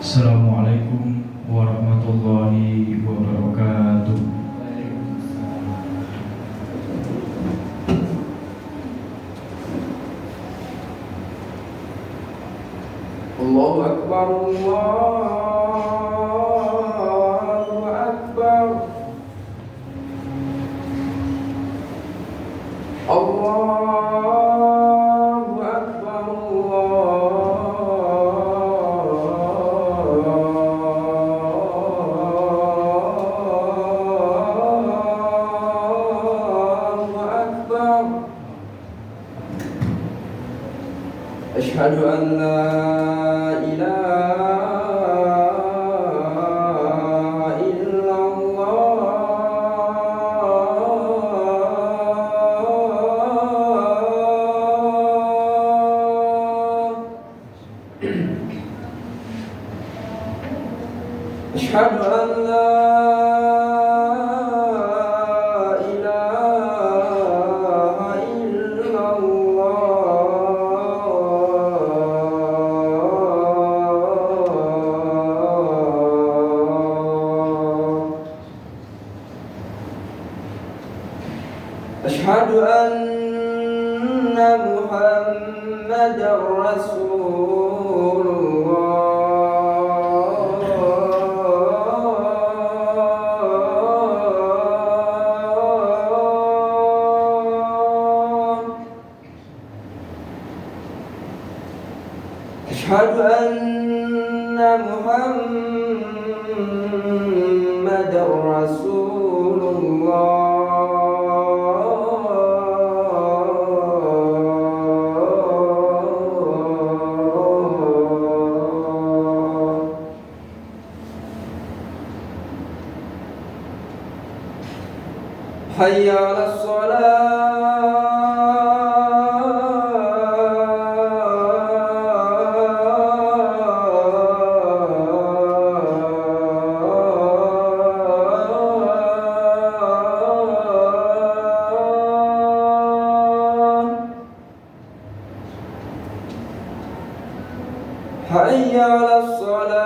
Assalamualaikum warahmatullahi wabarakatuh. Allahu Akbar, Allahu Akbar, Allahu Akbar, Allahu Akbar. Asyhadu an la أشهد أن لا إله إلا الله. أشهد أن محمدا رسول الله. أشهد أن محمدا رسول الله. حي على حي على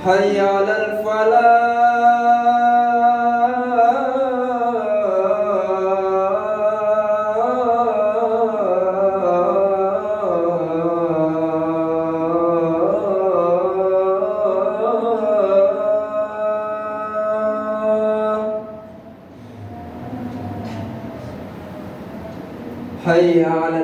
حي على حي على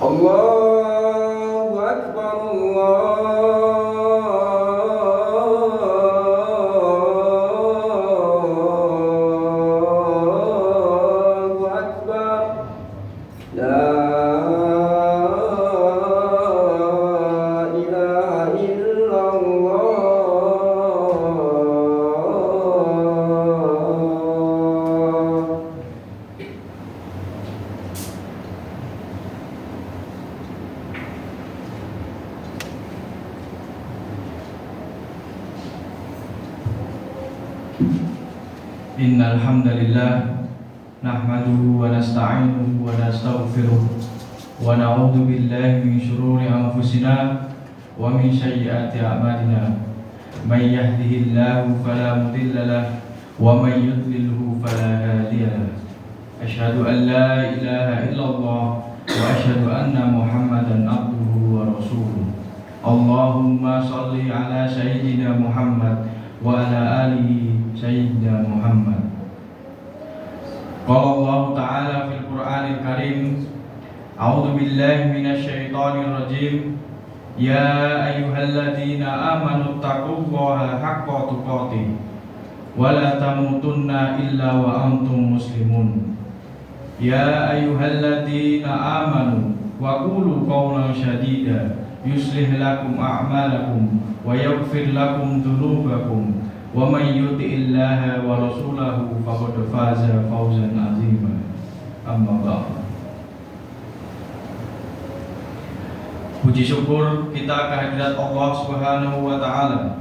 الله أكبر، الله أكبر. لا إله إلا الله. Innal hamdalillah nahmaduhu wa nasta'inuhu wa nastaghfiruh wa na'udzu billahi min shururi anfusina wa min sayyiati a'malina. May yahdihillahu fala mudilla lahu wa may yudlilhu fala hadiya lahu. Asyhadu an la ilaha illallah wa asyhadu anna Muhammadan abduhu wa rasuluh. Allahumma shalli ala sayyidina Muhammad wa ala alihi sayyidina Muhammad. Qala Allah Ta'ala fil Qur'anil Karim, a'udzu billahi minasy syaithanir rajim. Ya ayyuhalladzina amanu taqullaha haqqa tuqatih wa la tamutunna illa wa antum muslimun. Ya ayyuhalladzina amanu wa qulu qawlan shadida yuslih lakum a'malakum wa yaghfir lakum dhunubakum wa may yuti'illaha wa rasulahu faqad faza fawzan 'azima. Amma ba'd. Puji syukur kita kehadirat Allah Subhanahu wa taala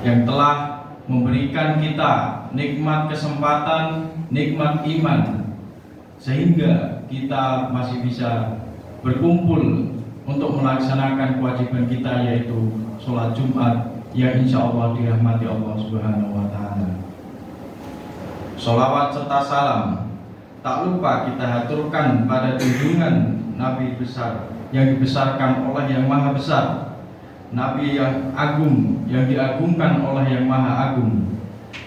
yang telah memberikan kita nikmat kesempatan, nikmat iman, sehingga kita masih bisa berkumpul untuk melaksanakan kewajiban kita, yaitu sholat Jumat yang insya Allah dirahmati Allah Subhanahu wa taala. Sholawat serta salam tak lupa kita haturkan pada junjungan Nabi besar yang dibesarkan oleh Yang Maha Besar, Nabi yang agung yang diagungkan oleh Yang Maha Agung,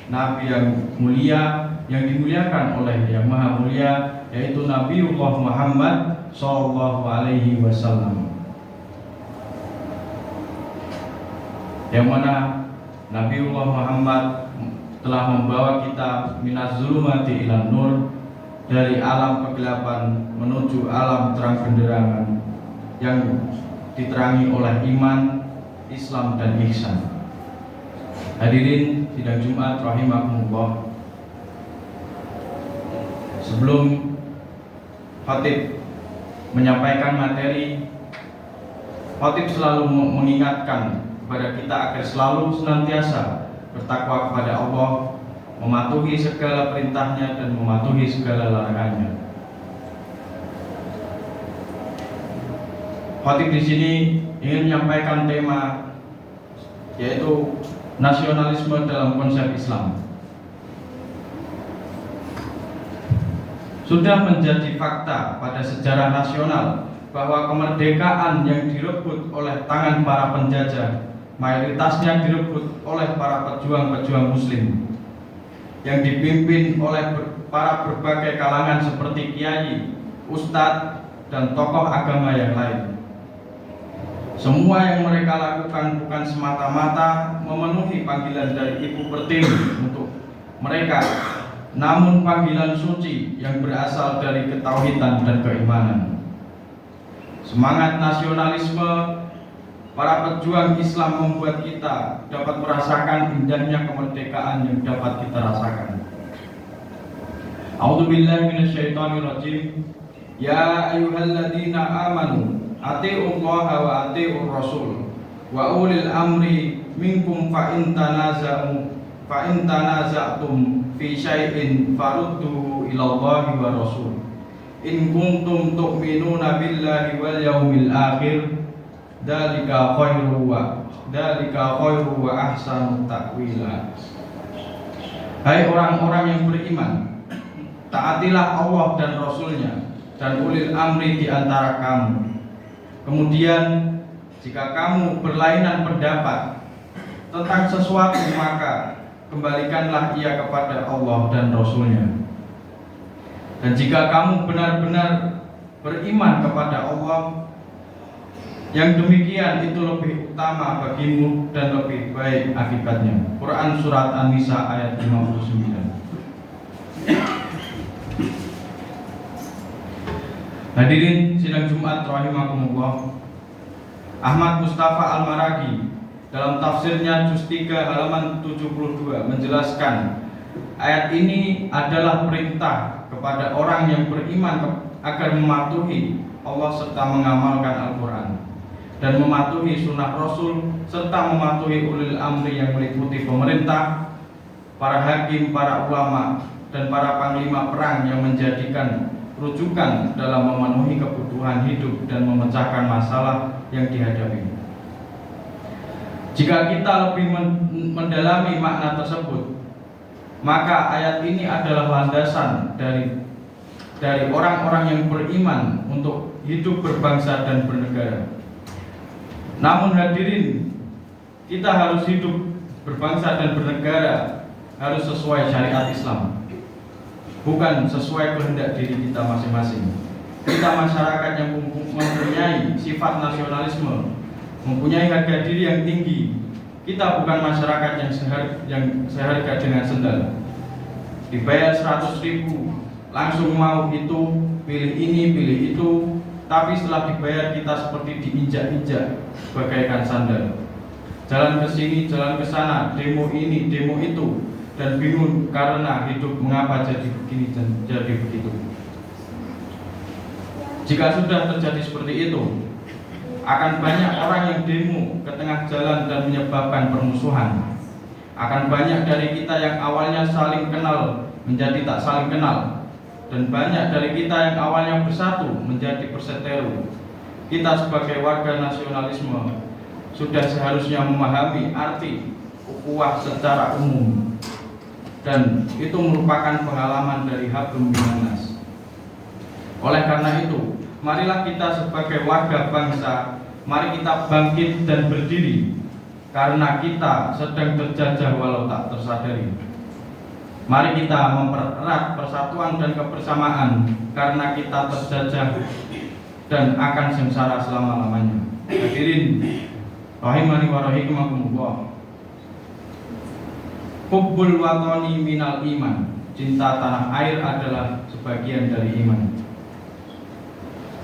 Nabi yang mulia yang dimuliakan oleh Yang Maha Mulia, yaitu Nabiullah Muhammad sallallahu alaihi wasallam, yang mana Nabiullah Muhammad telah membawa kita minaz zulumati ilan nur, dari alam kegelapan menuju alam terang benderang yang diterangi oleh iman, Islam dan ihsan. Hadirin sidang Jumat rahimakumullah. Sebelum khatib menyampaikan materi, khatib selalu mengingatkan kepada kita agar selalu senantiasa bertakwa kepada Allah, mematuhi segala perintahnya dan mematuhi segala larangannya. Khatib di sini ingin menyampaikan tema, yaitu nasionalisme dalam konsep Islam. Sudah menjadi fakta pada sejarah nasional bahwa kemerdekaan yang direbut oleh tangan para penjajah mayoritasnya direbut oleh para pejuang-pejuang muslim yang dipimpin oleh para berbagai kalangan seperti kiai, ustadz, dan tokoh agama yang lain. Semua yang mereka lakukan bukan semata-mata memenuhi panggilan dari Ibu Pertiwi untuk mereka, namun panggilan suci yang berasal dari ketauhidan dan keimanan. Semangat nasionalisme para pejuang Islam membuat kita dapat merasakan indahnya kemerdekaan yang dapat kita rasakan. A'udzubillahi minasyaitonirrajim. Ya ayyuhalladzina amanu atiullaha wa atiur rasul wa ulil amri minkum fa in tanaza'tum fi syai'in farudduhu ilallahi wa rasul in kuntum tu'minuna billahi wal yaumil akhir dzalika khairu wa ahsanu ta'wila. Hai orang-orang yang beriman, taatilah Allah dan Rasulnya dan ulil amri di antara kamu. Kemudian jika kamu berlainan pendapat tentang sesuatu, maka kembalikanlah ia kepada Allah dan Rasulnya. Dan jika kamu benar-benar beriman kepada Allah, yang demikian itu lebih utama bagimu dan lebih baik akibatnya. Quran Surat An-Nisa ayat 59. Hadirin sidang Jumat rahimakumullah. Ahmad Mustafa Al-Maraghi dalam tafsirnya juz 3 halaman 72 menjelaskan ayat ini adalah perintah kepada orang yang beriman agar mematuhi Allah serta mengamalkan Al-Quran dan mematuhi sunnah Rasul serta mematuhi ulil amri yang meliputi pemerintah, para hakim, para ulama, dan para panglima perang yang menjadikan rujukan dalam memenuhi kebutuhan hidup dan memecahkan masalah yang dihadapi. Jika kita lebih mendalami makna tersebut, maka ayat ini adalah landasan dari orang-orang yang beriman untuk hidup berbangsa dan bernegara. Namun hadirin, kita harus hidup berbangsa dan bernegara harus sesuai syariat Islam, bukan sesuai kehendak diri kita masing-masing. kita masyarakat yang mempunyai sifat nasionalisme, mempunyai harga diri yang tinggi. Kita bukan masyarakat yang seharga dengan sendal. Dibayar 100.000 langsung mau itu, pilih ini, pilih itu. Tapi setelah dibayar kita seperti diinjak-injak bagaikan sandal. Jalan ke sini, jalan ke sana, demo ini, demo itu, dan bingung karena hidup mengapa jadi begini dan jadi begitu. Jika sudah terjadi seperti itu, akan banyak orang yang demo ke tengah jalan dan menyebabkan permusuhan. Akan banyak dari kita yang awalnya saling kenal menjadi tak saling kenal, dan banyak dari kita yang awalnya bersatu menjadi perseteru. Kita sebagai warga nasionalisme sudah seharusnya memahami arti ukhuwah secara umum, dan itu merupakan pengalaman dari Hablum minan nas. Oleh karena itu, marilah kita sebagai warga bangsa, mari kita bangkit dan berdiri, karena kita sedang terjajah walau tak tersadari. Mari kita mempererat persatuan dan kebersamaan, karena kita terjajah dan akan sengsara selama-lamanya. Hadirin rahimani wa rahimakumullah. Hubbul watani minal iman. Cinta tanah air adalah sebagian dari iman.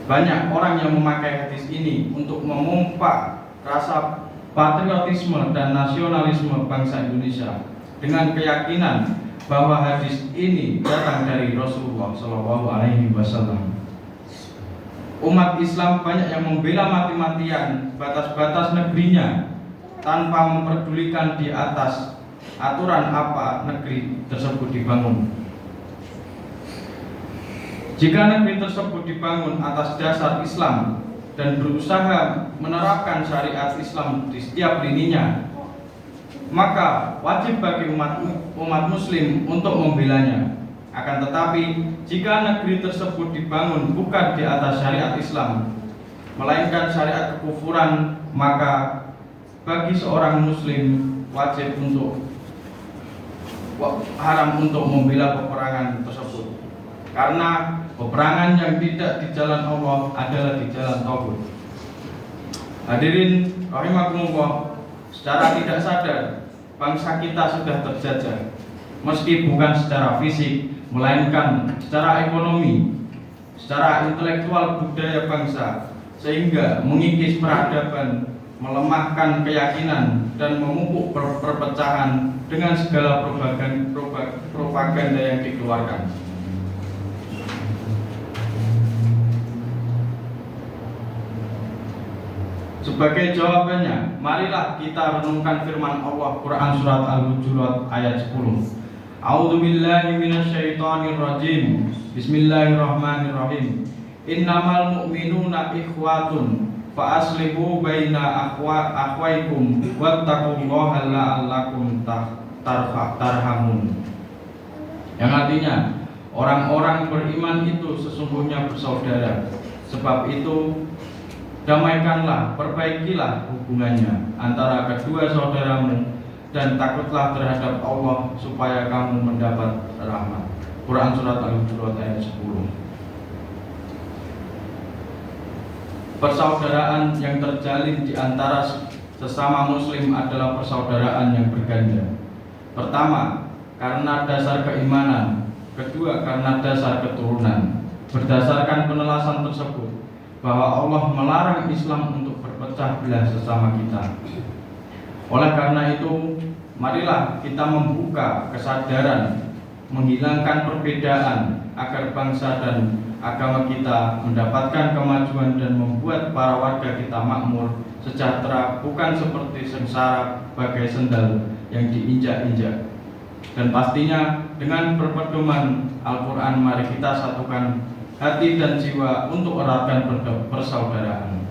Banyak orang yang memakai hadis ini untuk memompa rasa patriotisme dan nasionalisme bangsa Indonesia dengan keyakinan bahwa hadis ini datang dari Rasulullah SAW. Umat Islam banyak yang membela mati-matian batas-batas negerinya tanpa memperdulikan di atas aturan apa negeri tersebut dibangun. Jika negeri tersebut dibangun atas dasar Islam dan berusaha menerapkan syariat Islam di setiap lininya, maka wajib bagi umat muslim untuk membelanya. Akan tetapi, jika negeri tersebut dibangun bukan di atas syariat Islam, melainkan syariat kekufuran, maka bagi seorang muslim wajib untuk haram untuk membela peperangan tersebut, karena peperangan yang tidak di jalan Allah adalah di jalan tauhid. Hadirin rahimakumullah, secara tidak sadar bangsa kita sudah terjajah, meski bukan secara fisik, melainkan secara ekonomi, secara intelektual budaya bangsa, sehingga mengikis peradaban, melemahkan keyakinan, dan memupuk perpecahan dengan segala propaganda yang dikeluarkan. Sebagai jawabannya, marilah kita renungkan firman Allah Quran surat Al-Hujurat ayat 10. A'udzubillahi minasyaitonirrajim. Bismillahirrahmanirrahim. Innamal mu'minuna ikhwatun fa aslihu baina akhwaikum wattaqullaha la'allakum tarhamun. Yang artinya, orang-orang beriman itu sesungguhnya bersaudara. Sebab itu, damaikanlah, perbaikilah hubungannya antara kedua saudaramu, dan takutlah terhadap Allah supaya kamu mendapat rahmat. Quran surat Al-Hujurat ayat 10. Persaudaraan yang terjalin di antara sesama muslim adalah persaudaraan yang berganda. Pertama, karena dasar keimanan. Kedua, karena dasar keturunan. Berdasarkan penjelasan tersebut, bahwa Allah melarang Islam untuk berpecah belah sesama kita. Oleh karena itu, marilah kita membuka kesadaran, menghilangkan perbedaan agar bangsa dan agama kita mendapatkan kemajuan dan membuat para warga kita makmur, sejahtera, bukan seperti sengsara bagai sendal yang diinjak-injak. Dan pastinya dengan berpedoman Al-Quran, mari kita satukan hati dan jiwa untuk eratkan persaudaraan.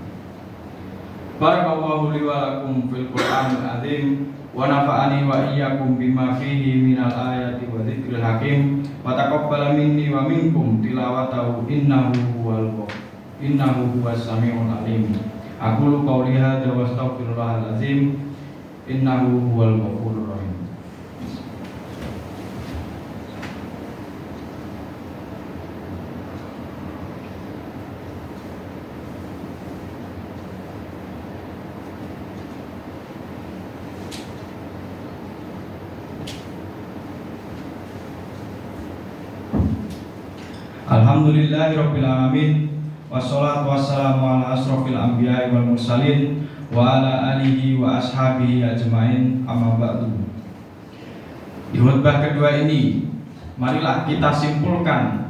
Barakallahu li wa lakum fil Qur'anil azim, wa nafa'ani wa iyyakum bima fihi minal ayati wa dzikril hakim, wa taqabbala minni wa minkum tilawatahu innahu huwas samiul alim. Aqulu qawli hadza wa astaghfirullahal azim, innahu huwal ghafurur rahim. Alhamdulillahirabbil alamin. Wassalatu wassalamu ala asrofil anbiya'i wal mursalin wa ala alihi wa ashabihi ajmain, amma ba'du. Di khutbah kedua ini, marilah kita simpulkan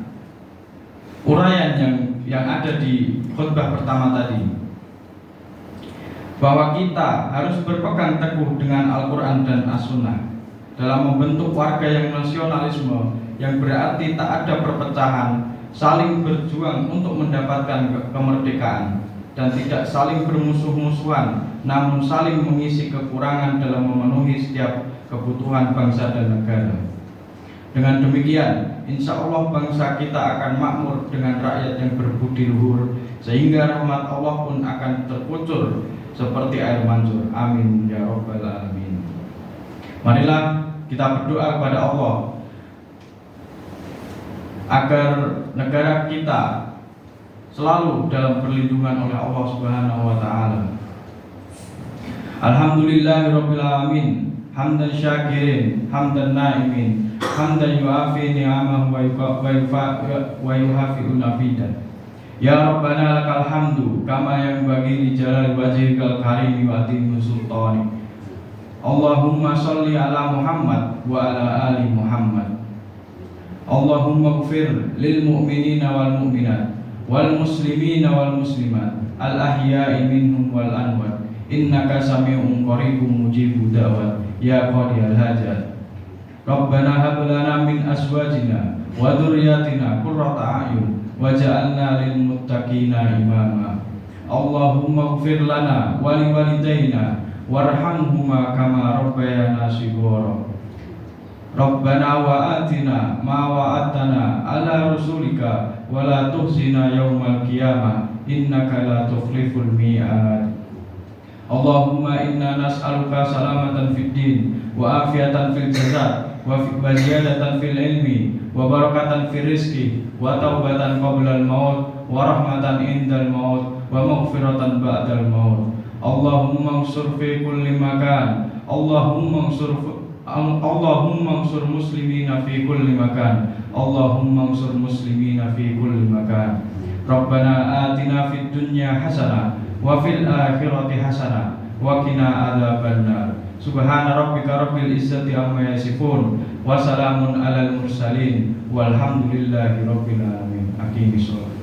uraian yang ada di khutbah pertama tadi, bahwa kita harus berpegang teguh dengan Al-Quran dan As-Sunnah dalam membentuk warga yang nasionalisme, yang berarti tak ada perpecahan, saling berjuang untuk mendapatkan kemerdekaan, dan tidak saling bermusuh-musuhan, namun saling mengisi kekurangan dalam memenuhi setiap kebutuhan bangsa dan negara. Dengan demikian, insya Allah bangsa kita akan makmur dengan rakyat yang berbudi luhur, sehingga rahmat Allah pun akan terkucur seperti air mancur. Amin ya rabbal alamin. Marilah kita berdoa kepada Allah agar negara kita selalu dalam perlindungan oleh Allah Subhanahu wa taala. Alhamdulillahirabbil alamin, hamdan syakirin, hamdan naimin, hamdan yuafi ni'amahu wa yuhafi'u nafidah. Ya Rabbana lakal hamdu kama yang bagi li jalal wajhikal karim wa atimu sultani. Allahumma sholli ala Muhammad wa ala ali Muhammad. Allahumma ighfir lil mu'minina wal mu'minat wal muslimina wal muslimat al ahya'i minhum wal amwat, innaka sami'un qaribun mujibud da'wat ya qadiyal hajat. Rabbana hab lana min azwajina wa dhurriyyatina qurrata a'yun waj'alna lil muttaqina imama. Allahumma ighfir lana wa li walidayna warhamhuma kama rabbayana shighara. Rabbana wa atina ma wa'adtana ala rusulika wa la tuhzina yawmal qiyamah innaka la tukhliful mi'ad. Allahumma inna nas'aluka salamatan fid din wa afiyatan fil jasad wa ziyadatan fil ilmi wa barakatan fil rizqi wa taubatan qablal maut wa rahmatan indal maut wa maghfiratan ba'dal maut. Allahumma ansur fi kulli makan, Allahumma ansur muslimina fi kulli makan, Allahumma ansur muslimina fi kulli makan. Rabbana atina fid dunya hasanah wa fil akhirati hasanah wa qina adzabannar. Subhana rabbika rabbil izzati amma yasifun wa salamun alal mursalin walhamdulillahi rabbil alamin. Aqimissalah.